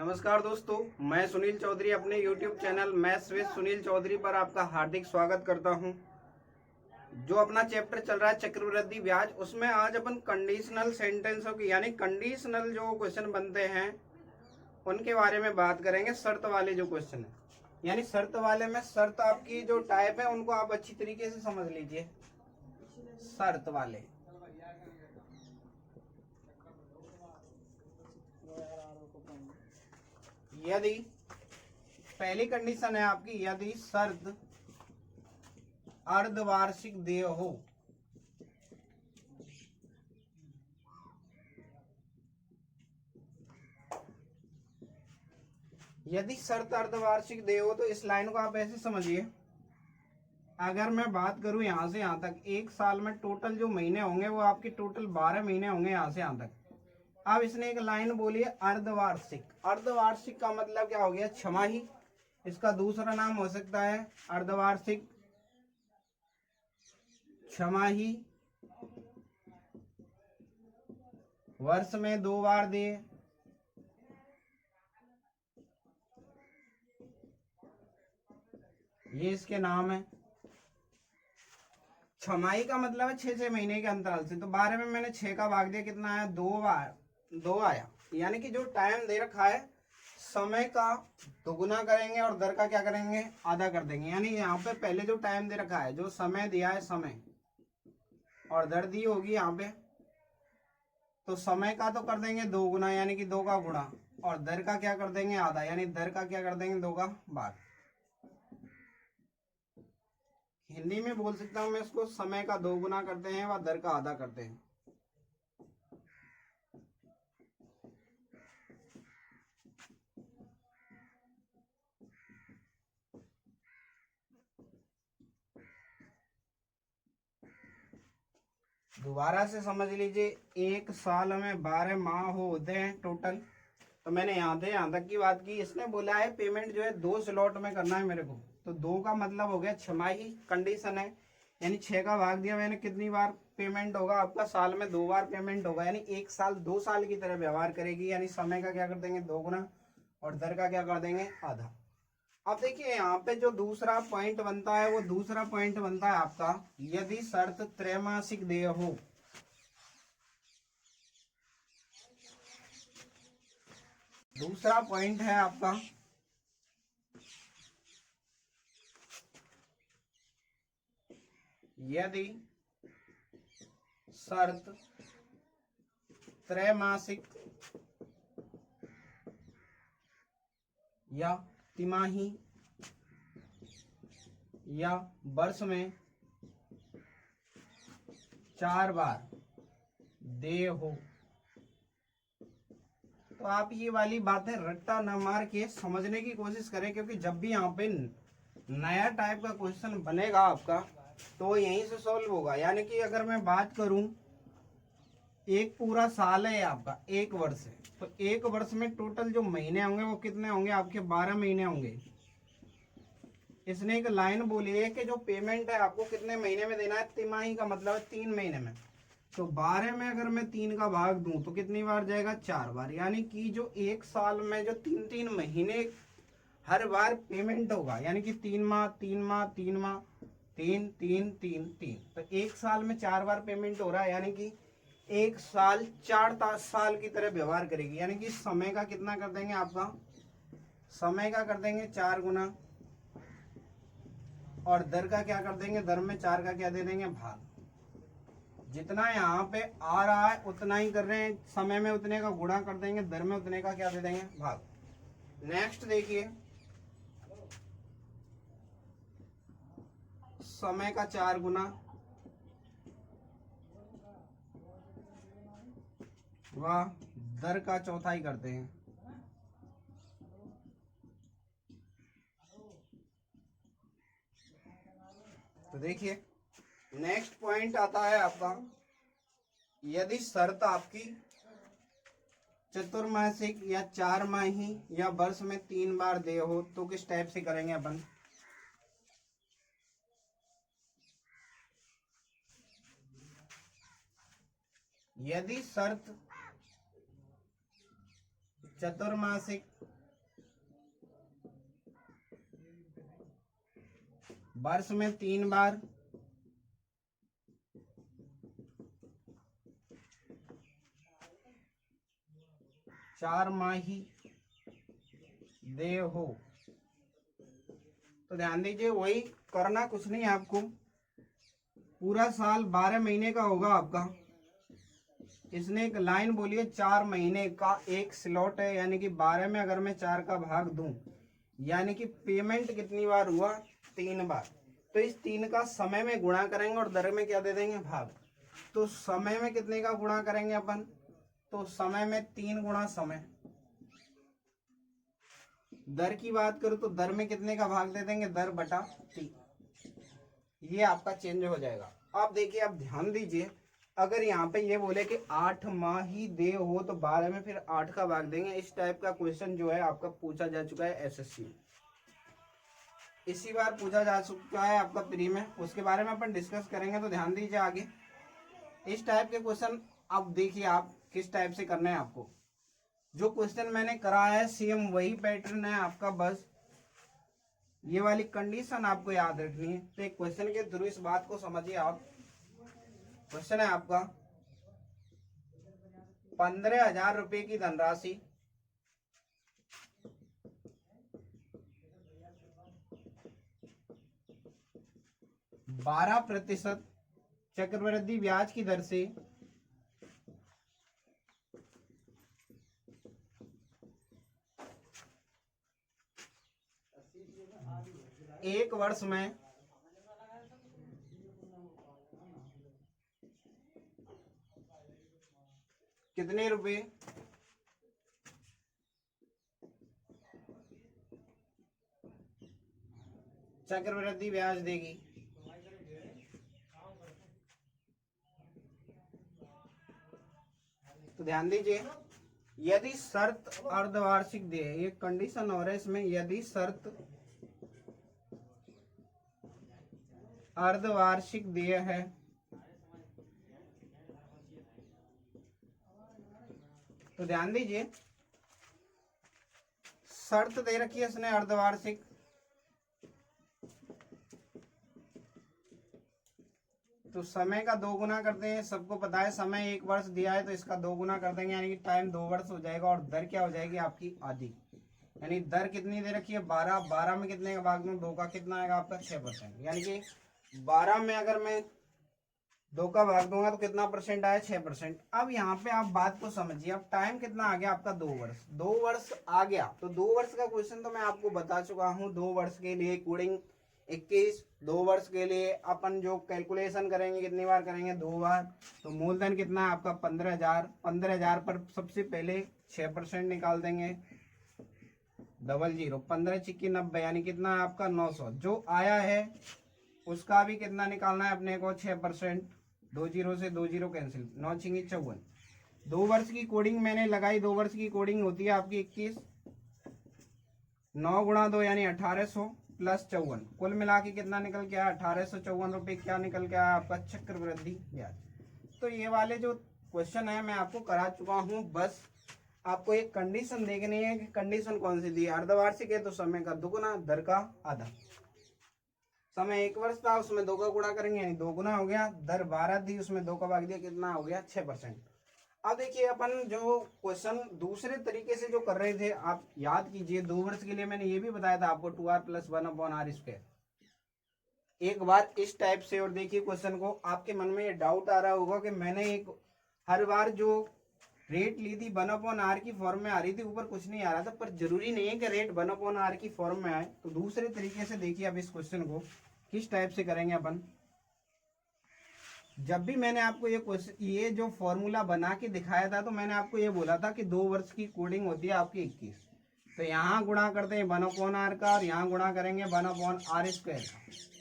नमस्कार दोस्तों, मैं सुनील चौधरी अपने YouTube channel maths with Sunil Chaudhary पर आपका हार्दिक स्वागत करता हूं। जो अपना चैप्टर चल रहा है चक्रवृद्धि ब्याज, उसमें आज अपन कंडीशनल सेंटेंसों की यानी कंडीशनल जो क्वेश्चन बनते हैं उनके बारे में बात करेंगे। शर्त वाले जो क्वेश्चन है, यानी शर्त वाले में शर्त आपकी जो टाइप है उनको आप अच्छी तरीके से समझ लीजिए। शर्त वाले यदि पहली कंडीशन है आपकी, यदि शर्त अर्धवार्षिक देय हो, यदि शर्त अर्धवार्षिक देय हो तो इस लाइन को आप ऐसे समझिए। अगर मैं बात करूं यहां से यहां तक, एक साल में टोटल जो महीने होंगे वो आपके टोटल 12 महीने होंगे यहां से यहां तक। अब इसने एक लाइन बोली है अर्धवार्षिक। अर्धवार्षिक का मतलब क्या हो गया? छमाही। इसका दूसरा नाम हो सकता है अर्धवार्षिक छमाही। वर्ष में 2 बार दे, ये इसके नाम है। छमाही का मतलब है 6-6 महीने के अंतराल से। तो 12 में मैंने 6 का भाग दिया, कितना आया? 2 बार 2 आया। यानी कि जो टाइम दे रखा है समय का दोगुना करेंगे और दर का क्या करेंगे? आधा कर देंगे। यानी यहाँ पे पहले जो टाइम दे रखा है, जो समय दिया है समय, और दर दी होगी यहाँ पे, तो समय का तो कर देंगे 2 गुना यानी कि 2 का गुणा, और दर का क्या कर देंगे? आधा, यानी दर का क्या कर देंगे? 2 का भाग। हिंदी में बोल सकता हूं मैं इसको, समय का 2 गुना करते हैं व दर का आधा करते हैं। दोबारा से समझ लीजिए, एक साल में 12 माह होते हैं टोटल। तो मैंने यहाँ तक की बात की। इसने बोला है पेमेंट जो है 2 स्लॉट में करना है मेरे को। तो 2 का मतलब हो गया छमाही कंडीशन है, यानी 6 का भाग दिया मैंने, कितनी बार पेमेंट होगा आपका? साल में 2 बार पेमेंट होगा। यानी एक साल 2 साल की तरह व्यवहार करेगी। यानी समय का क्या कर देंगे? 2 गुना, और दर का क्या कर देंगे? आधा। अब देखिए यहाँ पे जो दूसरा पॉइंट बनता है, वो दूसरा पॉइंट बनता है आपका, यदि शर्त त्रैमासिक देय हो। दूसरा पॉइंट है आपका, यदि शर्त त्रैमासिक या तिमाही या वर्ष में 4 बार देय हो। तो आप ये वाली बातें रट्टा न मार के समझने की कोशिश करें, क्योंकि जब भी यहाँ पे नया टाइप का क्वेश्चन बनेगा आपका तो यहीं से सॉल्व होगा। यानी कि अगर मैं बात करूं, एक पूरा साल है आपका, एक वर्ष है, तो एक वर्ष में टोटल जो महीने होंगे वो कितने होंगे? आपके 12 महीने होंगे। इसने एक लाइन बोली है कि जो पेमेंट है आपको कितने महीने में देना है? तिमाही का मतलब है 3 महीने में। तो 12 में अगर मैं 3 का भाग दूं तो कितनी बार जाएगा? 4 बार। यानी कि जो एक साल में जो 3-3 महीने हर बार पेमेंट होगा, यानी कि 3 माह 3 माह 3 माह 3 3 3 3, तो एक साल में 4 बार पेमेंट हो रहा है। यानी कि एक साल 4 साल की तरह व्यवहार करेगी। यानी कि समय का कितना कर देंगे? आपका समय का कर देंगे 4 गुना, और दर का क्या कर देंगे? दर में 4 का क्या दे देंगे? भाग। जितना यहाँ पे आ रहा है उतना ही कर रहे हैं, समय में उतने का गुणा कर देंगे, दर में उतने का क्या दे देंगे? भाग। नेक्स्ट देखिए, समय का 4 गुना व दर का चौथाई करते हैं। तो देखिए नेक्स्ट पॉइंट आता है आपका, यदि शर्त आपकी चतुर्मासिक या 4 माही या वर्ष में 3 बार देय हो, तो किस टाइप से करेंगे अपन? यदि शर्त चतुर्मासिक, वर्ष में 3 बार, चार माही देय हो। तो ध्यान दीजिए, वही करना कुछ नहीं है आपको, पूरा साल 12 महीने का होगा आपका। इसने एक लाइन बोली है 4 महीने का एक स्लॉट है, यानी कि 12 में अगर मैं 4 का भाग दूं, यानी कि पेमेंट कितनी बार हुआ, 3 बार। तो इस 3 का समय में गुणा करेंगे और दर में क्या दे देंगे, भाग। तो समय में कितने का गुणा करेंगे अपन, तो समय में 3 गुणा समय। दर की बात करूं तो दर में कितने का भाग दे देंगे, दर बटा 3। ये आपका चेंज हो जाएगा। अब देखिए, आप ध्यान दीजिए, अगर यहाँ पे ये बोले कि 8 माह ही दे हो तो 12 में फिर 8 का भाग देंगे। इस टाइप का क्वेश्चन जो है आपका पूछा जा चुका है एसएससी में, इसी बार पूछा जा चुका है आपका प्री में, उसके बारे में अपन डिस्कस करेंगे। तो ध्यान दीजिए आगे इस टाइप के क्वेश्चन। अब देखिए आप किस टाइप से करना है आपको, जो क्वेश्चन मैंने कराया है सेम वही पैटर्न है आपका, बस ये वाली कंडीशन आपको याद रखनी है। तो एक क्वेश्चन के थ्रू इस बात को समझिए आप। क्वेश्चन है आपका 15,000 रुपए की धनराशि 12% चक्रवृद्धि ब्याज की दर से 1 वर्ष में कितने रुपए चक्रवृद्धि ब्याज देगी। तो ध्यान दीजिए, यदि शर्त अर्धवार्षिक देय, ये कंडीशन और है इसमें, यदि शर्त अर्धवार्षिक देय है तो ध्यान दीजिए, शर्त दे रखी है इसने अर्धवार्षिक, तो समय का 2 गुना करते हैं। सबको पता है समय 1 वर्ष दिया है तो इसका 2 गुना कर देंगे, यानी कि टाइम 2 वर्ष हो जाएगा। और दर क्या हो जाएगी आपकी, आधी। यानी दर कितनी दे रखी है, 12। 12 में कितने का भाग दूं, 2 का कितना आएगा आपका 6%। यानी कि 12 में अगर मैं 2 का भाग दूंगा तो कितना परसेंट आया, 6%। अब यहाँ पे आप बात को समझिए, अब टाइम कितना आ गया आपका, 2 वर्ष। 2 वर्ष आ गया तो 2 वर्ष का क्वेश्चन तो मैं आपको बता चुका हूँ। 2 वर्ष के लिए कोडिंग 21, 2 वर्ष के लिए अपन जो कैलकुलेशन करेंगे कितनी बार करेंगे, 2 बार। तो मूलधन कितना है आपका 15,000। 15,000 पर सबसे पहले 6% निकाल देंगे, 00, 15 चिक्की 90, यानी कितना है आपका 900। जो आया है उसका भी कितना निकालना है अपने को, 6%। 20 से 20 कैंसिल, 9 छिंगी 54। 2 वर्ष की कोडिंग मैंने लगाई, 2 वर्ष की कोडिंग होती है आपकी 21, 9 गुणा 2 यानी 1800 प्लस 54, कुल मिला के कितना निकल के आया, 1854 रुपये क्या निकल के आया आपका, चक्रवृद्धि ब्याज। तो ये वाले जो क्वेश्चन है मैं आपको करा चुका हूँ। बस आपको एक कंडीशन देखनी है कि कंडीशन कौन सी दी है, अर्धवार्षिक है तो समय का दुगुना, दर का आधा। समय 1 वर्ष था, उसमें 2 का गुणा करेंगे यानी 2 गुना हो गया। दर 12 थी, उसमें 2 का भाग दिया, कितना हो गया, 6%। अब देखिए अपन जो क्वेश्चन दूसरे तरीके से जो कर रहे थे, आप याद कीजिए। 2 वर्ष के लिए मैंने ये भी बताया था आपको 2r + 1/r²। एक बार इस टाइप से, और देखिए क्वेश्चन को, आपके मन में ये डाउट आ रहा होगा कि मैंने एक हर बार जो रेट ली थी 1/r की फॉर्म में आ रही थी, ऊपर कुछ नहीं आ रहा था। पर जरूरी नहीं है कि रेट 1/r की फॉर्म में आए। तो दूसरे तरीके से देखिए अब इस क्वेश्चन को किस टाइप से करेंगे अपन। जब भी मैंने आपको ये जो फॉर्मूला बना के दिखाया था, तो मैंने आपको ये बोला था कि 2 वर्ष की कोडिंग होती है आपकी 21। तो यहाँ गुणा करते हैं 1/r का, और यहाँ गुणा करेंगे 1/r²।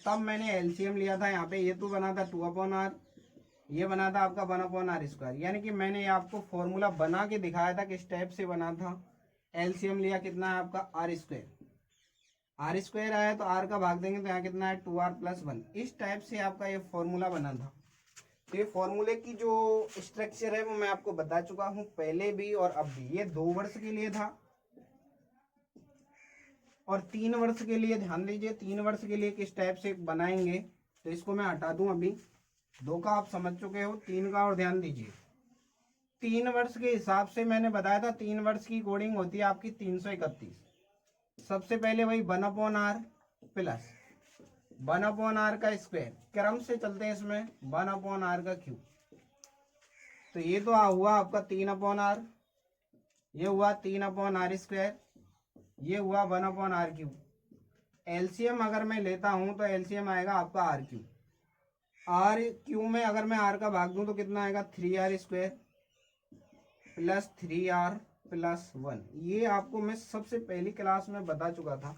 तब मैंने एलसीएम लिया था, यहाँ पे ये तो बना था 2/r, ये बना था आपका 1/r²। यानी कि मैंने आपको फॉर्मूला बना के दिखाया था किस टाइप से बना था। एलसीएम लिया, कितना है आपका r²। r² आया तो r का भाग देंगे तो यहाँ कितना है 2r + 1। इस टाइप से आपका ये फॉर्मूला बना था। तो ये फॉर्मूले की जो स्ट्रक्चर है वो मैं आपको बता चुका हूं पहले भी और अब भी। ये 2 वर्ष के लिए था और 3 वर्ष के लिए ध्यान दीजिए। 3 वर्ष के लिए किस टाइप से बनाएंगे, तो इसको मैं हटा दूं अभी। 2 का आप समझ चुके हो, 3 का और ध्यान दीजिए। 3 वर्ष के हिसाब से मैंने बताया था 3 वर्ष की कोडिंग होती है आपकी 331। सबसे पहले वही 1/r प्लस 1/r का स्क्वायर, क्रम से चलते हैं इसमें, 1/r का क्यूब। तो ये तो हुआ आपका 3/r, ये हुआ 3/r स्क्वायर, ये हुआ 1/r क्यूब। एलसीएम अगर मैं लेता हूं तो एलसीएम आएगा आपका r क्यूब। r क्यूब में अगर मैं r का भाग दूं तो कितना आएगा 3r square plus 3r plus 1। ये आपको मैं सबसे पहली क्लास में बता चुका था।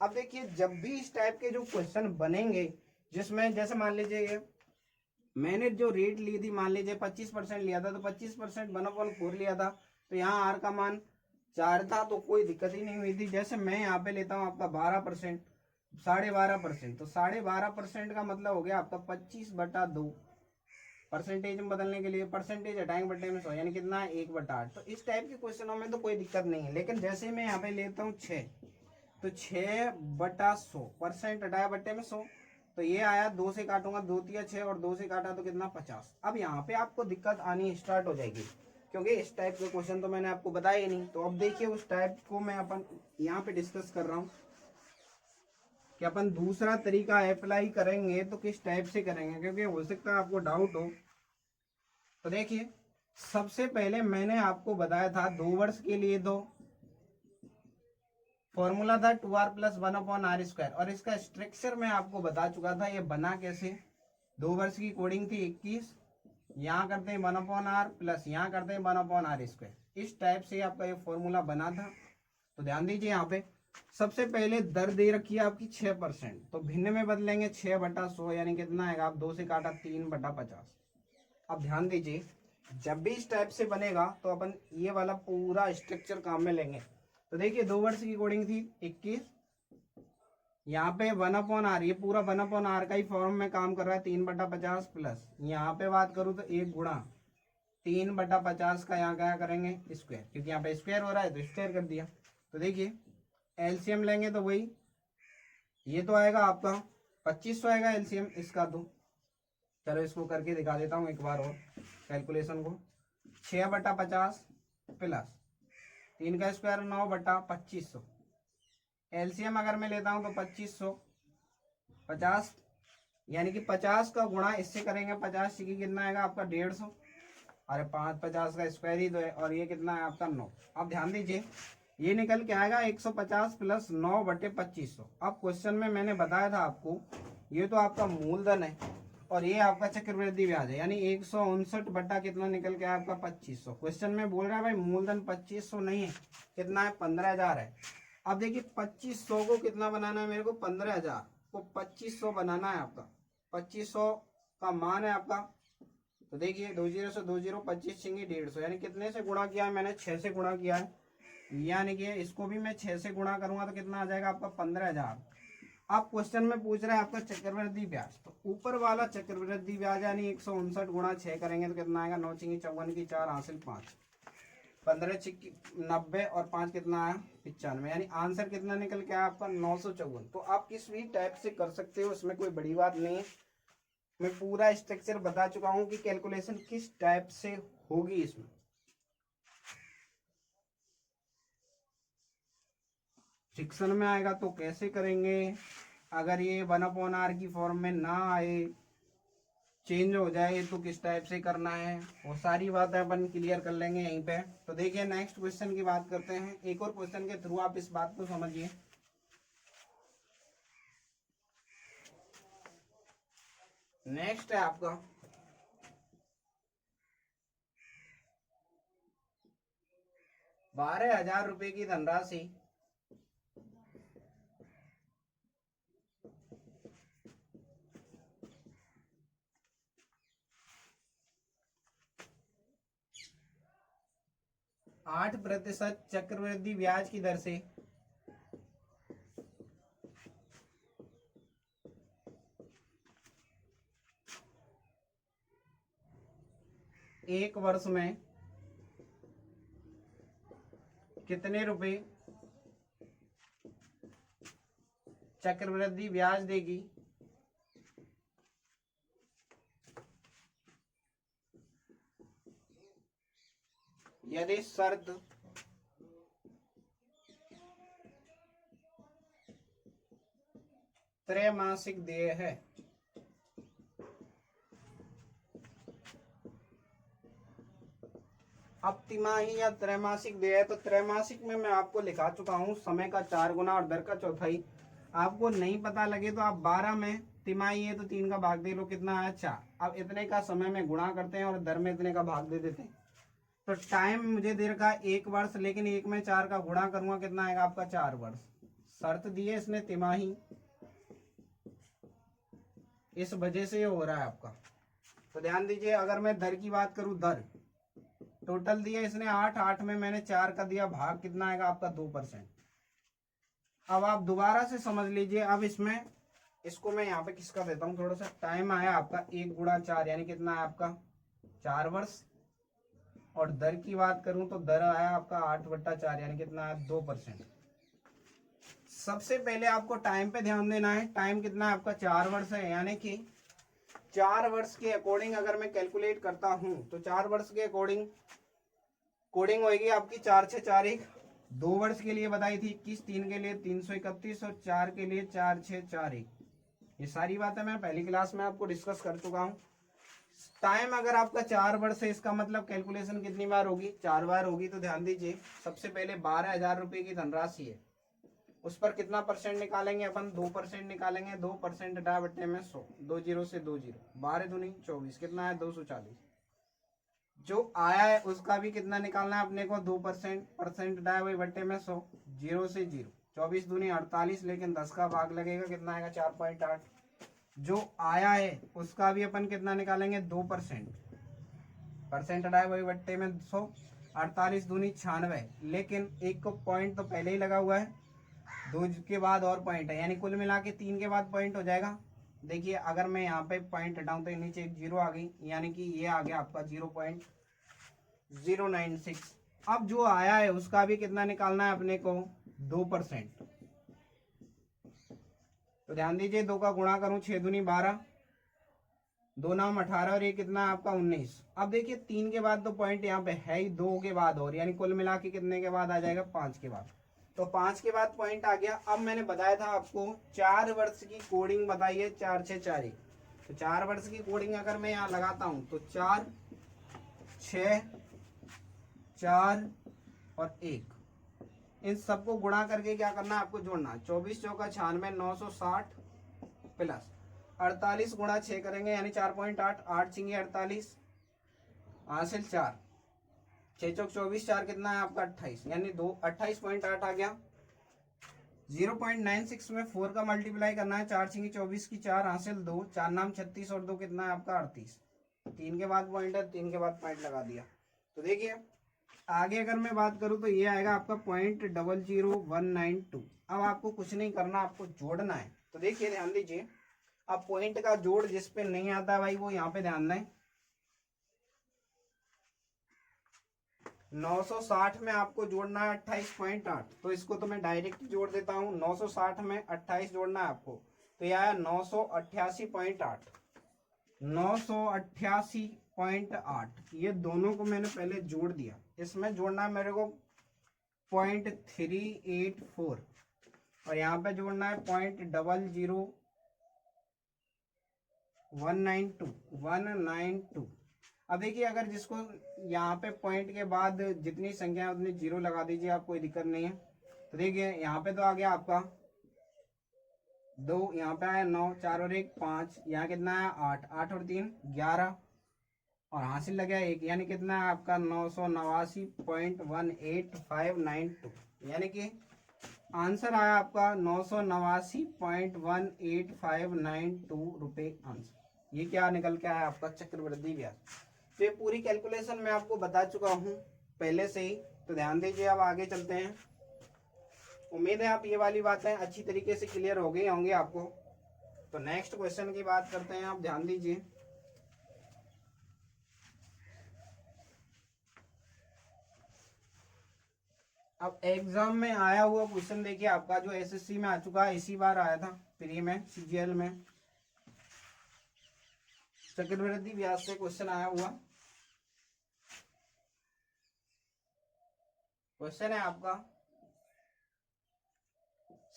अब देखिए जब भी इस टाइप के जो क्वेश्चन बनेंगे जिसमें जैसे मान लीजिए मैंने जो रेट ली थी, मान लीजिए 25% लिया था, तो 25% 1/4 लिया था, तो यहाँ r का मान 4 था, तो कोई दिक्कत ही नहीं हुई थी। जैसे मैं यहाँ पे लेता हूँ आपका 12%, 12.5%, तो 12.5% का मतलब हो गया आपका 25/2। परसेंटेज में बदलने के लिए परसेंटेज हटाएंगे बट्टे में 100, यानी कितना है 1/8। तो इस टाइप के क्वेश्चनों में तो कोई दिक्कत नहीं है। लेकिन जैसे मैं यहाँ पे लेता हूँ 6, तो 6/100, परसेंट हटाया बट्टे में 100, तो ये आया 2 से काटूंगा, 2 तिया 6 और 2 से काटा तो कितना 50। अब यहाँ पे आपको दिक्कत आनी स्टार्ट हो जाएगी क्योंकि इस टाइप के क्वेश्चन तो मैंने आपको बताया ही नहीं। तो अब देखिए उस टाइप को मैं अपन यहाँ पे डिस्कस कर रहा हूँ कि अपन दूसरा तरीका अप्लाई करेंगे तो किस टाइप से करेंगे, क्योंकि हो सकता है आपको डाउट हो। तो देखिए सबसे पहले मैंने आपको बताया था 2 वर्ष के लिए तो फॉर्मूला था 2r प्लस 1/r स्क्वायर, और इसका स्ट्रक्चर मैं आपको बता चुका था ये बना कैसे। 2 वर्ष की कोडिंग थी 21, यहाँ करते हैं 1/r प्लस यहाँ करते हैं 1/r स्क्वायर। इस टाइप से आपका ये फॉर्मूला बना था। तो ध्यान दीजिए यहाँ पे सबसे पहले दर दे रखी है आपकी 6%, तो भिन्न में बदलेंगे 6/100, यानी कितना आएगा, आप 2 से काटा 3/50। अब ध्यान दीजिए जब भी इस टाइप से बनेगा तो अपन ये वाला पूरा स्ट्रक्चर काम में लेंगे। तो देखिए 2 वर्ष की कोडिंग थी 21, यहाँ पे 1/r, ये पूरा 1/r का ही फॉर्म में काम कर रहा है 3/50 प्लस यहाँ पे बात करूँ तो 1 गुणा 3/50 का यहाँ क्या करेंगे स्क्वायर, क्योंकि यहाँ पे स्क्वायर हो रहा है तो स्क्वायर कर दिया। तो देखिए एलसीएम लेंगे तो वही ये तो आएगा आपका 2500 आएगा एलसीएम इसका। तो चलो इसको करके दिखा देता हूँ एक बार और कैलकुलेशन को। 6/50 प्लस 3 का स्क्वायर 9/2500। एलसीएम अगर मैं लेता हूँ तो 2500 50, यानी कि 50 का गुणा इससे करेंगे 50 की कितना आएगा आपका 150। अरे 5/50 का स्क्वायर ही तो है, और ये कितना है आपका 9। अब ध्यान दीजिए ये निकल के आएगा 150 प्लस 9/2500। अब क्वेश्चन में मैंने बताया था आपको ये तो आपका मूलधन है और ये आपका चक्रवृद्धि ब्याज है, यानी 159 बटा कितना निकल के आपका 2500। क्वेश्चन में बोल रहा है भाई मूलधन 2500 नहीं है, कितना है 15,000 है। अब देखिए 2500 को कितना बनाना है मेरे को, 15,000 को 2500 बनाना है आपका। 2500 का मान है आपका, तो देखिए 20 से 20 25 छिंगी 150, यानी कितने से गुणा किया है मैंने 6 से गुणा किया है, यानी कि इसको भी मैं 6 से गुणा करूंगा तो कितना आ जाएगा आपका 15,000। आप क्वेश्चन में पूछ रहे हैं आपका चक्रवृद्धि ब्याज, तो ऊपर वाला चक्रवृद्धि ब्याज यानी 159 गुणा 6 करेंगे तो कितना आएगा 9 छिंगी 54 की 4 हासिल 5, 15 छिक्की 90 और 5 कितना आया 95, यानी आंसर कितना निकल के आया आपका 954। तो आप किस भी टाइप से कर सकते हो, इसमें कोई बड़ी बात नहीं है। मैं पूरा स्ट्रक्चर बता चुका हूं कि कैलकुलेशन किस टाइप से होगी। इसमें फ्रिक्शन में आएगा तो कैसे करेंगे, अगर ये 1/r की फॉर्म में ना आए, चेंज हो जाए तो किस टाइप से करना है, वो सारी बातें अपन क्लियर कर लेंगे यहीं पे। तो देखिए नेक्स्ट क्वेश्चन की बात करते हैं। एक और क्वेश्चन के थ्रू आप इस बात को समझिए। नेक्स्ट है आपका 12,000 रुपए की धनराशि 8% चक्रवृद्धि ब्याज की दर से एक वर्ष में कितने रुपए चक्रवृद्धि ब्याज देगी यदि शर्त त्रैमासिक देय है। अब तिमाही या त्रैमासिक देय है तो त्रैमासिक में मैं आपको लिखा चुका हूं समय का 4 गुना और दर का चौथाई। आपको नहीं पता लगे तो आप 12 में, तिमाही है तो 3 का भाग दे लो, कितना आया 4। अब इतने का समय में गुणा करते हैं और दर में इतने का भाग दे देते हैं। तो टाइम मुझे दे रखा 1 वर्ष, लेकिन 1 में 4 का गुणा करूंगा कितना आएगा आपका 4 वर्ष। शर्त दी है इसने तिमाही, इस वजह से ये हो रहा है आपका। तो ध्यान दीजिए, अगर मैं दर की बात करूं, दर टोटल दिया इसने 8 में मैंने 4 का दिया, भाग कितना आएगा आपका 2%। अब आप दोबारा से समझ लीजिए। अब इसमें इसको मैं यहाँ पे किसका देता हूँ थोड़ा सा। टाइम आया आपका 1 गुणा 4 यानी कितना है आपका 4 वर्ष। और दर की बात करूं तो दर आया आपका 8/4 यानी कितना है 2%। सबसे पहले आपको टाइम पे ध्यान देना है। टाइम कितना है आपका 4 वर्ष है, यानी कि 4 वर्ष के अकॉर्डिंग अगर मैं कैलकुलेट करता हूं तो 4 वर्ष के अकॉर्डिंग कोडिंग होगी आपकी 4 6 4 1। 2 वर्ष के लिए बताई थी 21, 3 के लिए 331 और 4 के लिए 4 6 4 1। ये सारी बातें मैं पहली क्लास में आपको डिस्कस कर चुका हूं। टाइम अगर आपका 4 वर्ष है, इसका मतलब कैलकुलेशन कितनी बार होगी 4 बार होगी। तो ध्यान दीजिए, सबसे पहले 12,000 रुपए की धनराशि है, उस पर कितना परसेंट निकालेंगे अपन 2% निकालेंगे। 2% डा बट्टे में 100, 2 जीरो से 2 जीरो, 12 दूनी 24, कितना है 240। जो आया है उसका भी कितना निकालना है अपने को 2%, परसेंट डा वही बट्टे में 100, 0 से 0, 24 दूनी 48, लेकिन 10 का भाग लगेगा, कितना आएगा 4.8। जो आया है उसका भी अपन कितना निकालेंगे 2%, परसेंट डा वही बट्टे में 100, 48 दूनी 96, लेकिन एक को पॉइंट तो पहले ही लगा हुआ है, 2 के बाद और पॉइंट है, यानी कुल मिला के 3 के बाद पॉइंट हो जाएगा। देखिए अगर मैं यहाँ पे पॉइंट हटाऊं तो नीचे एक 0 आ गई, यानी कि ये आ गया आपका 0.096। अब जो आया है उसका भी कितना निकालना है अपने को 2%। तो ध्यान दीजिए, 2 का गुणा करूं 6 दूनी 12, 2 नाम 18 और ये कितना है आपका 19। अब देखिए 3 के बाद तो पॉइंट यहाँ पे है ही, 2 के बाद और, यानी कुल मिला के कितने के बाद आ जाएगा 5 के बाद। तो 5 के बाद पॉइंट आ गया। अब मैंने बताया था आपको 4 वर्ष की कोडिंग बताइए 4 6 4 1। तो 4 वर्ष की कोडिंग अगर मैं यहाँ लगाता हूँ तो 4 6 4 और 1, इन सबको गुणा करके क्या करना है आपको जोड़ना। 24 चौका 96, 960 प्लस 48 गुणा 6 करेंगे यानी 4.8, 8 छिंगे 48, हासिल 4, 6 चौक 24, 4 कितना है आपका 28, यानी 28.8 आ गया। 0.96 में 4 का मल्टीप्लाई करना है, 4 छिंगे 24 की 4, हासिल 2, 4 नाम 36 और 2 कितना है आपका 38। 3 के बाद पॉइंट है, 3 के बाद पॉइंट लगा दिया। तो देखिए आगे अगर मैं बात करूं तो ये आएगा आपका 0.00192। अब आपको कुछ नहीं करना, आपको जोड़ना है। तो देखिए ध्यान दीजिए, अब पॉइंट का जोड़ जिस पे नहीं आता भाई वो यहाँ पे ध्यान दें। 960 में आपको जोड़ना है 28.8, तो इसको तो मैं डायरेक्ट जोड़ देता हूँ। 960 में 28 जोड़ना है आपको, तो यह आया 988.8, 988.8। ये दोनों को मैंने पहले जोड़ दिया। इसमें जोड़ना है मेरे को 0.384 और यहाँ पे जोड़ना है 0.192। अब देखिए अगर जिसको यहाँ पे पॉइंट के बाद जितनी संख्या है उतनी 0 लगा दीजिए, आप कोई दिक्कत नहीं है। तो देखिए यहाँ पे तो आ गया आपका 2, यहाँ पे आया 9, 4 और 1 5, यहाँ कितना है 8, 8 और 3 11 और हासिल लग गया 1, यानी कितना है आपका 989.18592, यानी कि आंसर आया आपका 989.18592 रुपये आंसर। ये क्या निकल के आया आपका चक्रवृद्धि ब्याज। तो ये पूरी कैलकुलेशन मैं आपको बता चुका हूँ पहले से ही। तो ध्यान दीजिए, अब आगे चलते हैं। उम्मीद है आप ये वाली बातें अच्छी तरीके से क्लियर हो गई होंगी आपको। तो नेक्स्ट क्वेश्चन की बात करते हैं। आप ध्यान दीजिए, अब एग्जाम में आया हुआ क्वेश्चन देखिए आपका, जो एसएससी में आ चुका है, इसी बार आया था प्री में, सीजीएल में चक्रवृद्धि ब्याज से क्वेश्चन आया हुआ। क्वेश्चन है आपका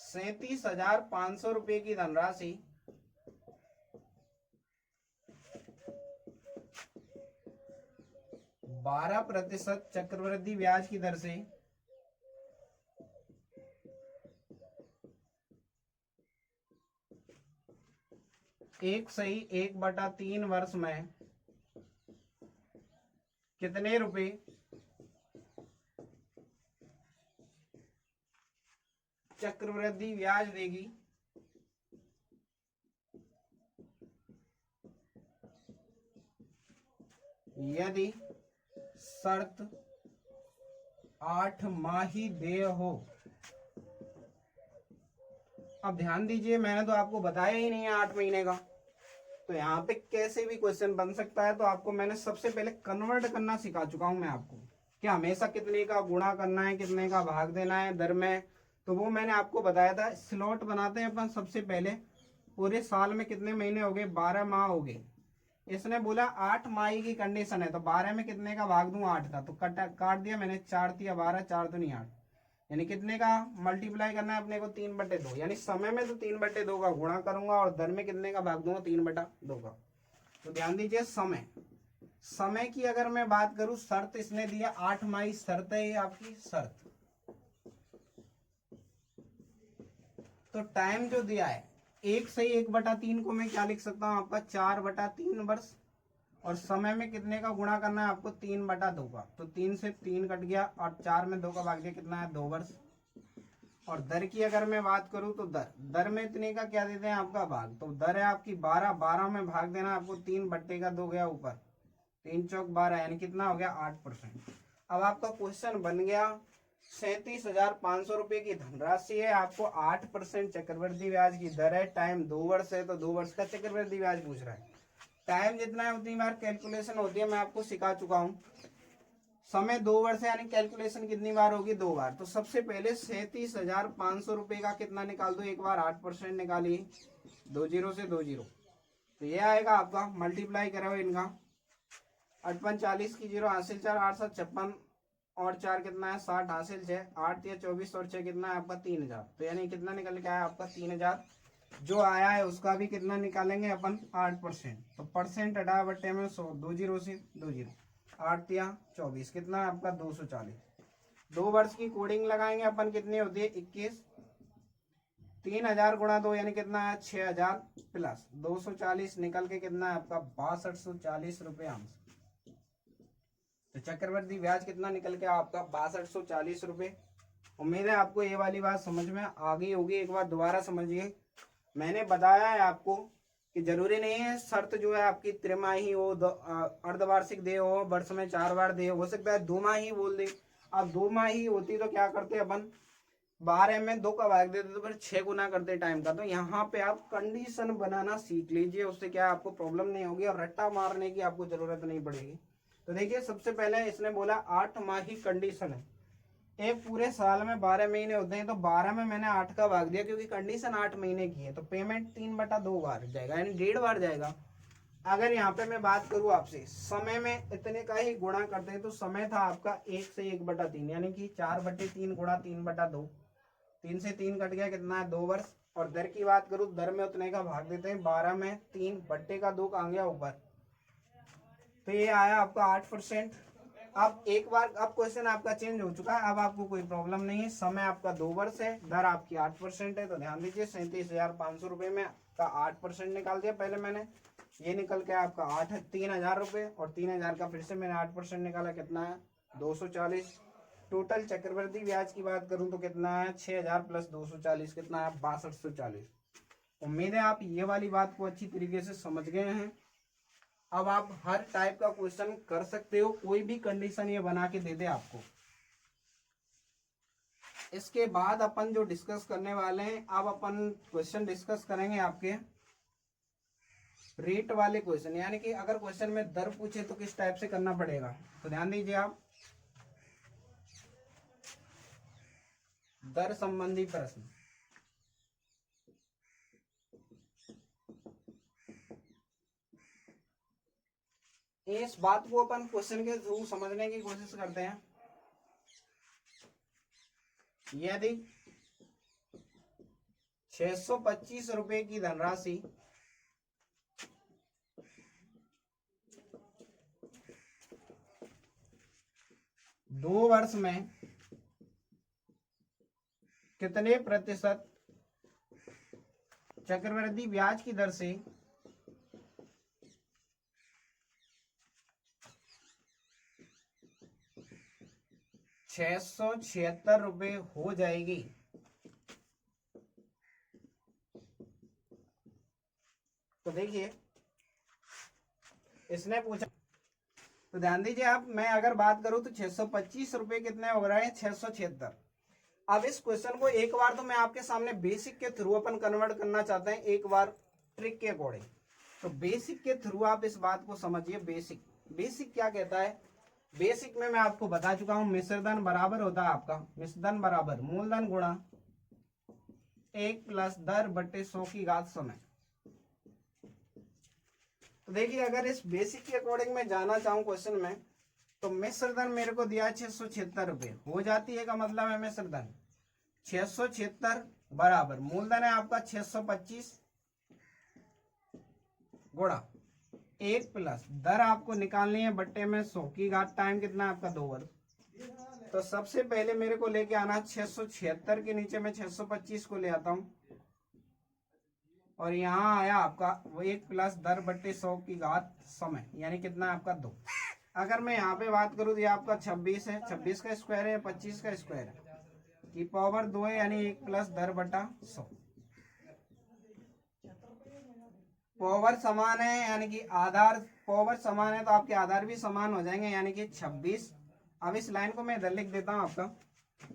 37,500 रुपए की धनराशि 12% चक्रवृद्धि ब्याज की दर से एक सही 1/3 वर्ष में कितने रुपए चक्रवृद्धि ब्याज देगी यदि शर्त 8 माही देय हो। अब ध्यान दीजिए, मैंने तो आपको बताया ही नहीं है 8 महीने का, तो यहाँ पे कैसे भी क्वेश्चन बन सकता है। तो आपको मैंने सबसे पहले कन्वर्ट करना सिखा चुका हूं मैं आपको, कि हमेशा कितने का गुणा करना है, कितने का भाग देना है दर में। तो वो मैंने आपको बताया था। स्लॉट बनाते हैं अपन सबसे पहले, पूरे साल में कितने महीने हो गए, 12 माह हो गए। इसने बोला 8 माही की कंडीशन है, तो 12 में कितने का भाग दूं, 8 का। तो काट दिया मैंने, 4 दिया 12, 4 तो नहीं 8, यानी कितने का मल्टीप्लाई करना है अपने को, 3/2। यानी समय में तो 3/2 का गुणा करूंगा और दर में कितने का भाग दूंगा, 3/2 का। तो ध्यान दीजिए, समय की अगर मैं बात करूं, शर्त इसने दिया 8 माही शर्त है, ये आपकी शर्त। तो टाइम जो दिया है 1 सही 1/3 को मैं क्या लिख सकता हूं आपका, 4/3 वर्ष। और समय में कितने का गुणा करना है आपको, 3/2 का। तो 3 से 3 कट गया और 4 में 2 का भाग दिया, कितना है, 2 वर्ष। और दर की अगर मैं बात करूं, तो दर में इतने का क्या देते हैं आपका भाग। तो दर है आपकी 12 में भाग देना आपको 3/2 गया ऊपर, 3 चौक 12, यानी कितना हो गया, 8%। अब आपका क्वेश्चन बन गया 37,500 रुपए की धनराशि है, आपको 8% चक्रवृद्धि ब्याज की दर है, टाइम 2 वर्ष है, तो 2 वर्ष का चक्रवृद्धि ब्याज पूछ रहा है। टाइम जितना है उतनी बार कैलकुलेशन होती है, मैं आपको सिखा चुका हूं। समय 2 वर्ष है, यानी कैलकुलेशन कितनी बार होगी, 2 बार। तो सबसे पहले 37,500 रुपए का कितना निकाल दो, एक बार 8% निकालिए, 2 जीरो से 2 जीरो, तो ये आएगा आपका, मल्टीप्लाई करो इनका, 8 40 की जीरो हासिल 4, 8 7 56 और 4 कितना है, 60 हासिल 6, 8 या 24 और 6 कितना है आपका, 3,000। तो यानी कितना निकल के आया आपका, 3,000। जो आया है उसका भी कितना निकालेंगे अपन, 8%। तो परसेंट हटा बट्टे में 100, 2 जीरो से 2 जीरो, 8 या 24, कितना है आपका, 240। 2 वर्ष की कोडिंग लगाएंगे अपन, कितनी होती है, 21। 3,000 गुणा 2 यानी कितना है, 6,000 प्लस 240 निकल के कितना है आपका, 6240 रुपये आंसर। तो चक्रवृद्धि ब्याज कितना निकल के आपका, 6240 रुपये। उम्मीद है आपको ये वाली बात समझ में आ गई होगी। एक बार दोबारा समझिए, मैंने बताया है आपको कि जरूरी नहीं है शर्त जो है आपकी त्रिमाही हो, अर्धवार्षिक दे हो, वर्ष में 4 बार दे हो सकता है 2 माही बोल दे। अब 2 माही होती तो क्या करते अपन, 12 में 2 का भाग देते तो फिर 6 गुना करते टाइम का। तो यहाँ पे आप कंडीशन बनाना सीख लीजिए, उससे क्या आपको प्रॉब्लम नहीं होगी और रट्टा मारने की आपको जरूरत नहीं पड़ेगी। तो देखिए, सबसे पहले इसने बोला 8 माही कंडीशन है, एक पूरे साल में 12 महीने होते हैं, तो 12 में मैंने 8 का भाग दिया क्योंकि कंडीशन 8 महीने की है। तो पेमेंट 3/2 बार जाएगा, यानी 1.5 बार जाएगा। अगर यहाँ पे मैं बात करूँ आपसे, समय में इतने का ही गुणा करते हैं, तो समय था आपका 1 से 1/3, यानी कि 4/3 गुणा 3/2, 3 से 3 कट गया, कितना है, 2 वर्ष। और दर की बात करूँ, दर में उतने का भाग देते हैं, 12 में 3/2 का आ गया ऊपर, तो ये आया आपका 8%। अब एक बार, अब क्वेश्चन आपका चेंज हो चुका है, अब आपको कोई प्रॉब्लम नहीं है। समय आपका 2 वर्ष है, दर आपकी 8% है। तो ध्यान दीजिए, 37,500 रुपए में का 8% निकाल दिया पहले मैंने, ये निकल के आपका 3,000 रुपए, और 3,000 का फिर से मैंने 8% निकाला, कितना है, 240। टोटल चक्रवृद्धि ब्याज की बात करूं तो कितना है, 6,000 प्लस 240, कितना है, 6240। उम्मीद है आप ये वाली बात को अच्छी तरीके से समझ गए हैं। अब आप हर टाइप का क्वेश्चन कर सकते हो, कोई भी कंडीशन ये बना के दे दे आपको। इसके बाद अपन जो डिस्कस करने वाले हैं, अब अपन क्वेश्चन डिस्कस करेंगे आपके रेट वाले क्वेश्चन, यानी कि अगर क्वेश्चन में दर पूछे तो किस टाइप से करना पड़ेगा। तो ध्यान दीजिए आप, दर संबंधी प्रश्न। इस बात को अपन क्वेश्चन के थ्रू समझने की कोशिश करते हैं। यदि 625 रुपए की धनराशि 2 वर्ष में कितने प्रतिशत चक्रवृद्धि ब्याज की दर से 676 रुपए हो जाएगी, तो देखिए इसने पूछा, तो ध्यान दीजिए आप, मैं अगर बात करूं तो 625 रुपए कितने हो रहे हैं, 676। अब इस क्वेश्चन को एक बार तो मैं आपके सामने बेसिक के थ्रू अपन कन्वर्ट करना चाहते हैं, एक बार ट्रिक के अकॉर्डिंग। तो बेसिक के थ्रू आप इस बात को समझिए। बेसिक क्या कहता है, बेसिक में मैं आपको बता चुका हूं, मिश्रधन बराबर होता है आपका, मिश्रधन बराबर मूलधन गुणा 1 प्लस दर बटे 100 की घात समय। तो देखिए अगर इस बेसिक के अकॉर्डिंग मैं जाना चाहूं क्वेश्चन में, तो मिश्रधन मेरे को दिया 676 रुपए हो जाती है, का मतलब है मिश्रधन 676 बराबर मूलधन है आपका 625 गुणा 1 प्लस दर आपको निकालनी है बट्टे में 100 की घात, टाइम कितना है आपका 2 वर्ष। तो सबसे पहले मेरे को लेके आना 676 के नीचे में 625 को ले आता हूं, और यहाँ आया आपका वो 1 प्लस दर बट्टे 100 की घात समय, यानी कितना है आपका 2। अगर मैं यहाँ पे बात करूँ तो ये आपका 26 है, 26 का स्क्वायर है, 25 का स्क्वायर है, की पावर 2 है, यानी 1 प्लस दर बटा 100। पावर समान है, यानी कि आधार पावर समान है, तो आपके आधार भी समान हो जाएंगे, यानी कि 26। अब इस लाइन को मैं इधर लिख देता हूं, आपका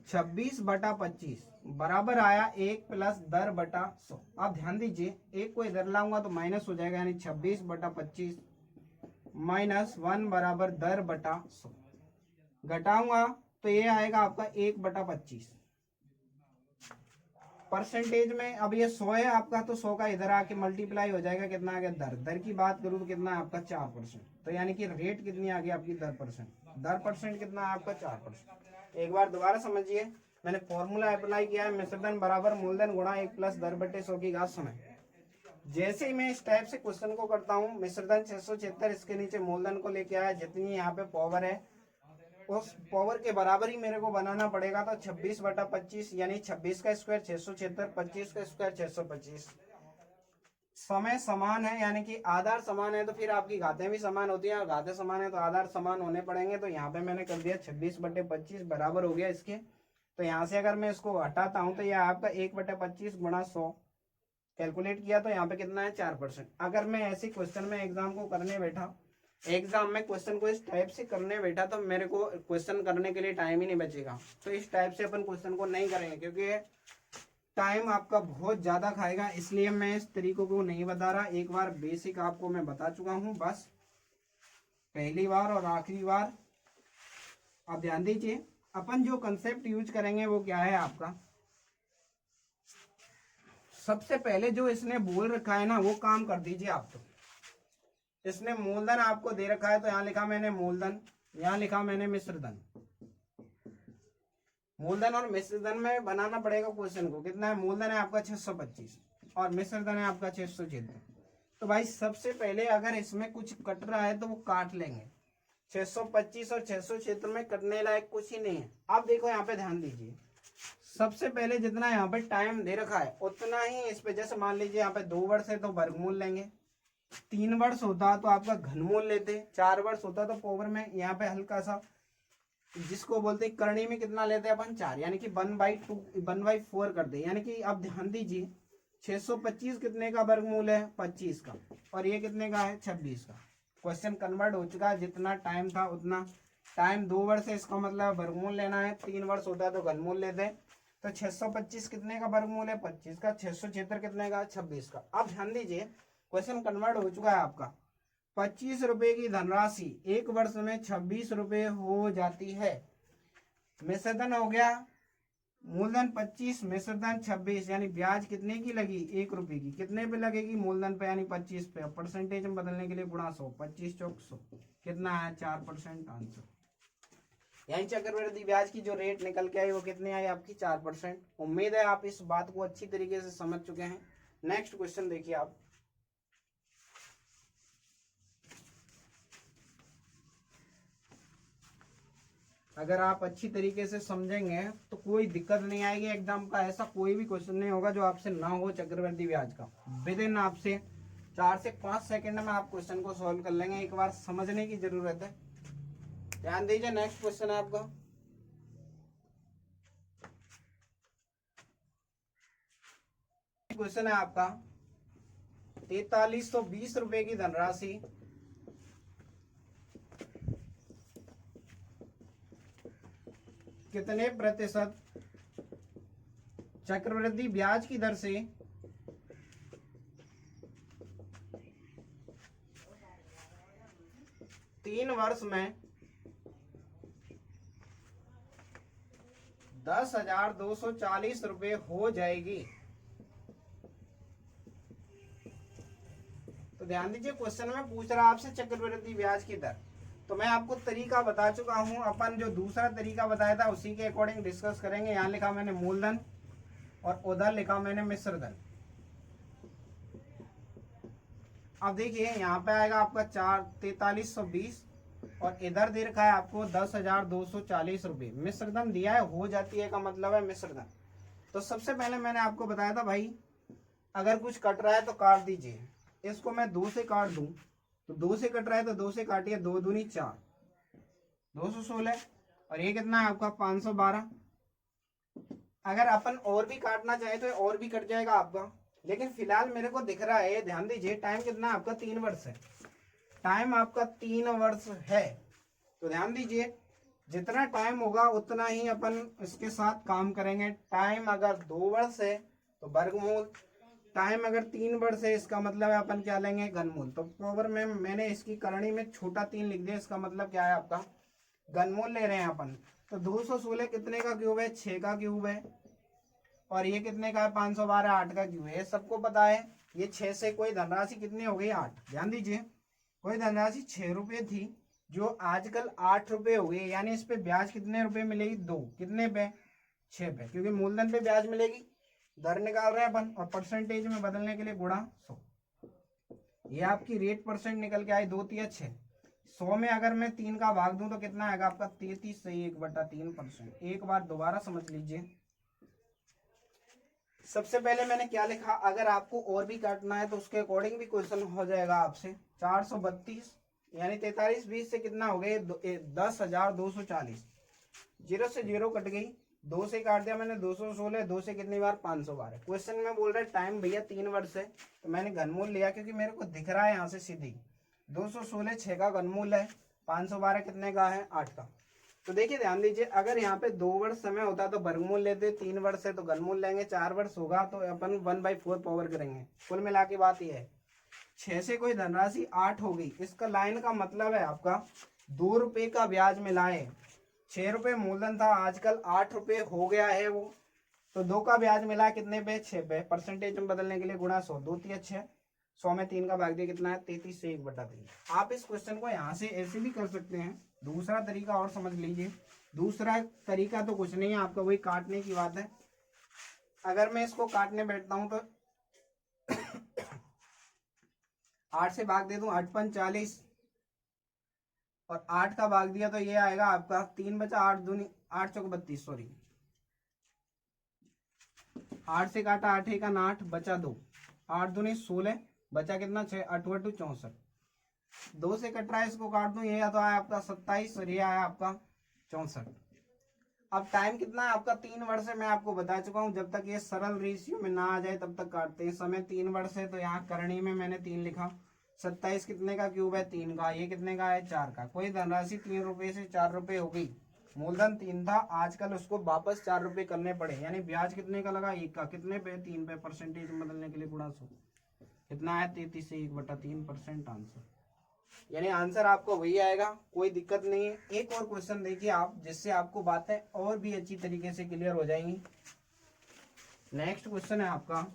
26 बटा 25 बराबर आया 1 प्लस दर बटा 100। आप ध्यान दीजिए, एक को इधर लाऊंगा तो माइनस हो जाएगा, यानी 26 बटा 25 माइनस 1 बराबर दर बटा 100। घटाऊंगा तो ये आएगा आपका 1 बटा 25 परसेंटेज में। अब ये 100 है आपका, तो 100 का इधर आके मल्टीप्लाई हो जाएगा, कितना आ गया दर। दर की बात करूं तो कितना है आपका 4%। तो यानी कि रेट कितनी आ गई आपकी दर परसेंट, दर परसेंट कितना है आपका 4%। एक बार दोबारा समझिए, मैंने फॉर्मूला अप्लाई किया है, मिश्रधन बराबर मूलधन गुणा 1 प्लस दर बटे 100 की घात समय। जैसे ही मैं इस टाइप से क्वेश्चन को करता हूँ, मिश्रधन 676, इसके नीचे मूलधन को लेके आया, जितनी यहाँ पे पावर है उस पावर के बराबर ही मेरे को बनाना पड़ेगा। तो 26 बटा 25 यानी 26 का स्क्वायर 676, 25 का स्क्वायर 625। समय समान है, यानी कि आधार समान है, तो फिर आपकी घातें भी समान होती हैं, और घातें समान है तो आधार समान होने पड़ेंगे। तो यहाँ पे मैंने कर दिया 26 बटे 25 बराबर हो गया इसके। तो यहाँ से अगर मैं इसको हटाता हूँ तो यह आपका 1 बटे 25 गुणा 100 कैलकुलेट किया, तो यहाँ पे कितना है 4%। अगर मैं ऐसे क्वेश्चन में एग्जाम को करने बैठा, एग्जाम में क्वेश्चन को इस टाइप से करने बैठा, तो मेरे को क्वेश्चन करने के लिए टाइम ही नहीं बचेगा। तो इस टाइप से अपन क्वेश्चन को नहीं करेंगे, क्योंकि टाइम आपका बहुत ज्यादा खाएगा, इसलिए मैं इस तरीकों को नहीं बता रहा। एक बार बेसिक आपको मैं बता चुका हूं, बस पहली बार और आखिरी बार। आप ध्यान दीजिए, अपन जो कंसेप्ट यूज करेंगे वो क्या है आपका, सबसे पहले जो इसने बोल रखा है ना वो काम कर दीजिए आप। तो इसने मूलधन आपको दे रखा है, तो यहां लिखा मैंने मूलधन, यहां लिखा मैंने मिश्रधन। मूलधन और मिश्रधन में बनाना पड़ेगा क्वेश्चन को। कितना है, मूलधन है आपका 625 और मिश्रधन है आपका 676। तो भाई सबसे पहले अगर इसमें कुछ कट रहा है तो वो काट लेंगे। 625 और 676 में कटने लायक कुछ ही नहीं है। आप देखो यहाँ पे ध्यान दीजिए, सबसे पहले जितना यहाँ पे टाइम दे रखा है उतना ही इस पे, जैसे मान लीजिए यहाँ पे 2 वर्ष है तो वर्गमूल लेंगे, 3 वर्ष होता तो आपका घनमूल लेते, 4 वर्ष होता तो पावर में यहाँ पे हल्का सा जिसको बोलते हैं करणी में कितना लेते हैं अपन 4, यानी कि 1/2 1/4 कर दे। यानी कि अब ध्यान दीजिए 625 कितने का वर्गमूल है 25 का, और ये कितने का है 26 का। क्वेश्चन कन्वर्ट हो चुका है, जितना टाइम था उतना टाइम। 2 वर्ष है, इसका मतलब वर्गमूल लेना है, 3 वर्ष होता है तो घनमूल लेते हैं। तो 625 कितने का वर्गमूल है 25 का, 676 कितने का 26 का। अब ध्यान दीजिए क्वेश्चन कन्वर्ट हो चुका है आपका। 25 रुपए की धनराशि 1 वर्ष में 26 रुपए हो जाती है। मिश्रधन हो गया मूलधन 25, मिश्रधन 26, यानी ब्याज कितने की लगी? 1 रुपए की। कितने पे लगेगी? मूलधन पे यानी 25 पे। परसेंटेज में बदलने के लिए गुणा 100, 25 चौक 100, कितना है? 4% आंसर। यानी चक्रवृद्धि ब्याज की जो रेट निकल के आई वो कितनी आई आपकी? 4%। उम्मीद है आप इस बात को अच्छी तरीके से समझ चुके हैं। नेक्स्ट क्वेश्चन देखिए आप। अगर आप अच्छी तरीके से समझेंगे तो कोई दिक्कत नहीं आएगी एग्जाम का। ऐसा कोई भी क्वेश्चन नहीं होगा जो आपसे ना हो चक्रवृद्धि ब्याज का। विद इन आपसे 4 से 5 सेकंड में आप क्वेश्चन को सॉल्व कर लेंगे। एक बार समझने की जरूरत है। ध्यान दीजिए, नेक्स्ट क्वेश्चन है आपका। क्वेश्चन है आपका 4320 रुपए की धनराशि कितने प्रतिशत चक्रवृद्धि ब्याज की दर से 3 वर्ष में 10,240 रुपए हो जाएगी? तो ध्यान दीजिए, क्वेश्चन में पूछ रहा आपसे चक्रवृद्धि ब्याज की दर। तो मैं आपको तरीका बता चुका हूं। अपन जो दूसरा तरीका बताया था उसी के अकॉर्डिंग डिस्कस करेंगे। यहां लिखा मैंने मूलधन और उधर लिखा मैंने मिश्रधन। अब देखिए यहाँ पे आएगा आपका 4320 और इधर दे रखा है आपको 10,240 रुपये। मिश्रधन दिया है, हो जाती है का मतलब है मिश्रधन। तो सबसे पहले मैंने आपको बताया था भाई, अगर कुछ कट रहा है तो काट दीजिए। इसको मैं 2 से काट दूं तो 2 से कट रहा है तो 2 से काटिए, 2 दूनी 4, 216। और ये कितना है आपका? 512। अगर अपन और भी काटना चाहे तो और भी कट जाएगा आपका, लेकिन फिलहाल मेरे को दिख रहा है। ध्यान दीजिए, टाइम कितना है आपका? 3 वर्ष है। टाइम आपका 3 वर्ष है। तो ध्यान दीजिए, जितना टाइम होगा उतना ही अपन इसके साथ काम करेंगे। टाइम अगर 2 वर्ष है तो वर्गमूल, टाइम अगर 3 वर्ष है इसका मतलब है अपन क्या लेंगे? घनमूल। तो पावर में मैंने इसकी करणी में छोटा 3 लिख दिया, इसका मतलब क्या है आपका? घनमूल ले रहे हैं अपन। तो 216 कितने का क्यूब है? 6 का क्यूब है। और ये कितने का है? 512, 8 का क्यूब है। ये सबको पता है। ये 6 से कोई धनराशि कितनी हो गई? 8। ध्यान दीजिए, कोई धनराशि 6 रुपये थी जो आजकल 8 रुपये हो गई। यानी इस पे ब्याज कितने रुपए मिलेगी? 2। कितने पे? 6 पे, क्योंकि मूलधन पे ब्याज मिलेगी। दर निकाल रहे हैं अपन और परसेंटेज में बदलने के लिए गुणा 100। ये आपकी रेट परसेंट निकल के आई 2 तिया 6। 100 में अगर मैं 3 का भाग दूं तो कितना आएगा आपका? 33 से 1/3%। एक बार दोबारा समझ लीजिए। सबसे पहले मैंने क्या लिखा? अगर आपको और भी काटना है तो उसके अकॉर्डिंग भी क्वेश्चन हो जाएगा आपसे। 432 यानी 4320 से कितना हो गए? 10,240। 0 से 0 कट गई, 2 से काट दिया मैंने 216, 2 से कितनी बार? 512। क्वेश्चन में बोल रहा है टाइम भैया 3 वर्ष है, तो मैंने घनमूल लिया क्योंकि मेरे को दिख रहा है यहाँ से सीधी। 216 6 का घनमूल है, 512 कितने का है? 8 का। तो देखिए ध्यान दीजिए, अगर यहाँ पे 2 वर्ष समय होता तो वर्गमूल लेते, 3 वर्ष है तो घनमूल लेंगे, 4 वर्ष होगा तो अपन 1/4 पावर करेंगे। कुल मिला के बात यह है 6 से कोई धनराशि 8 हो गई। इसका लाइन का मतलब है आपका 2 रुपये का ब्याज मिला है। 6 रुपये मूलधन था, आजकल 8 रुपये हो गया है वो। तो 2 का ब्याज मिला कितने पे? 6 पे। परसेंटेज में बदलने के लिए गुणा 100, 2 तिया 6। 100 में 3 का भाग दिया, कितना है? 33 से 1/3। आप इस क्वेश्चन को यहाँ से ऐसे भी कर सकते हैं। दूसरा तरीका और समझ लीजिए। दूसरा तरीका तो कुछ नहीं है आपका, वही काटने की बात है। अगर मैं इसको काटने बैठता हूं तो 8 से भाग दे दूं, 8 पंच 40 और 8 का भाग दिया तो ये आएगा आपका 3 बचा 8 दूनी 8 चौक 32, सॉरी 8 से काटा 8 एक 8 बचा 2, 8 दूनी 16 बचा कितना? 6, 8 2 64। 2 से कट रहा है, इसको काट दूं, ये तो आया आपका 27 और ये आया आपका 64। अब टाइम कितना है आपका? 3 वर्ष है। मैं आपको बता चुका हूं, जब तक ये सरल रेशियो में ना आ जाए तब तक काटते हैं। समय 3 वर्ष है तो यहाँ करणी में मैंने 3 लिखा। 27 कितने का क्यूब है? 3 का। ये कितने का है? 4 का। कोई धनराशि 3 रुपये से 4 रुपये हो गई। मूलधन 3 था, आजकल उसको वापस 4 रुपये करने पड़े, यानी ब्याज कितने का लगा? 1 का। कितने पे? 3 पे। परसेंटेज में बदलने के लिए गुणा 100, कितना है? 33 से 1/3% आंसर। यानी आंसर आपको वही आएगा, कोई दिक्कत नहीं है। एक और क्वेश्चन देखिए आप, जिससे आपको बातें और भी अच्छी तरीके से क्लियर हो जाएंगी। नेक्स्ट क्वेश्चन है आपका,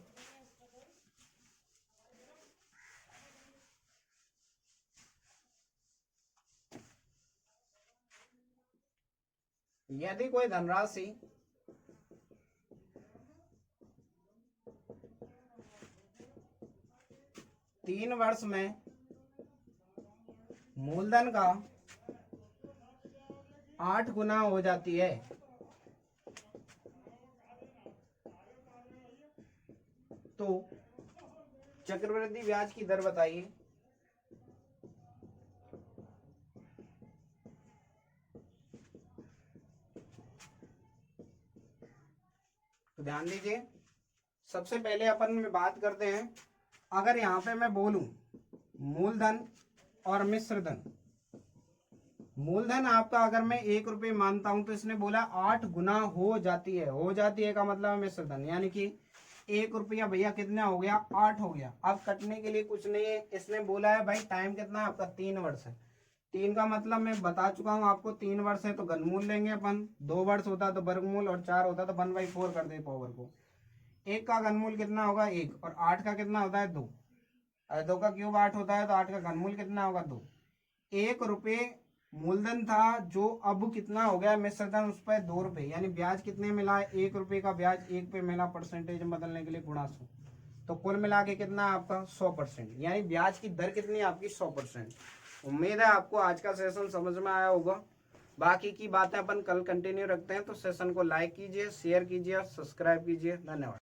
यदि कोई धनराशि 3 वर्ष में मूलधन का 8 गुना हो जाती है, तो चक्रवृद्धि ब्याज की दर बताइए। तो ध्यान दीजिए, सबसे पहले अपन में बात करते हैं, अगर यहाँ पे मैं बोलूं मूलधन और मिश्र धन। मूलधन आपका अगर मैं 1 रुपये मानता हूं तो इसने बोला 8 गुना हो जाती है। हो जाती है का मतलब है मिश्र धन, यानी कि 1 रुपया भैया कितना हो गया, 8 हो गया। अब कटने के लिए कुछ नहीं है, इसने बोला है भाई टाइम कितना है आपका, 3 वर्ष है। 3 का मतलब मैं बता चुका हूं आपको, 3 वर्ष है तो घनमूल लेंगे अपन, 2 वर्ष होता तो वर्गमूल, और 4 होता तो 1/4 कर दे पावर को। 1 का घनमूल कितना होगा 1, और 8 का कितना होता है 2, 2 का क्यूब 8 होता है, तो 8 का घनमूल कितना होगा 2। 1 रुपये मूलधन था, जो अब कितना हो गया मिश्र धन, उस पर 2 रुपये, यानी ब्याज कितने मिला है, 1 रुपये का ब्याज 1 पे मिला, परसेंटेज में बदलने के लिए गुणा 100, तो कुल मिला के कितना है आपका 100%, यानी ब्याज की दर कितनी है आपकी 100%। उम्मीद है आपको आज का सेशन समझ में आया होगा। बाकी की बातें अपन कल कंटिन्यू रखते हैं, तो सेशन को लाइक कीजिए, शेयर कीजिए, सब्सक्राइब कीजिए। धन्यवाद।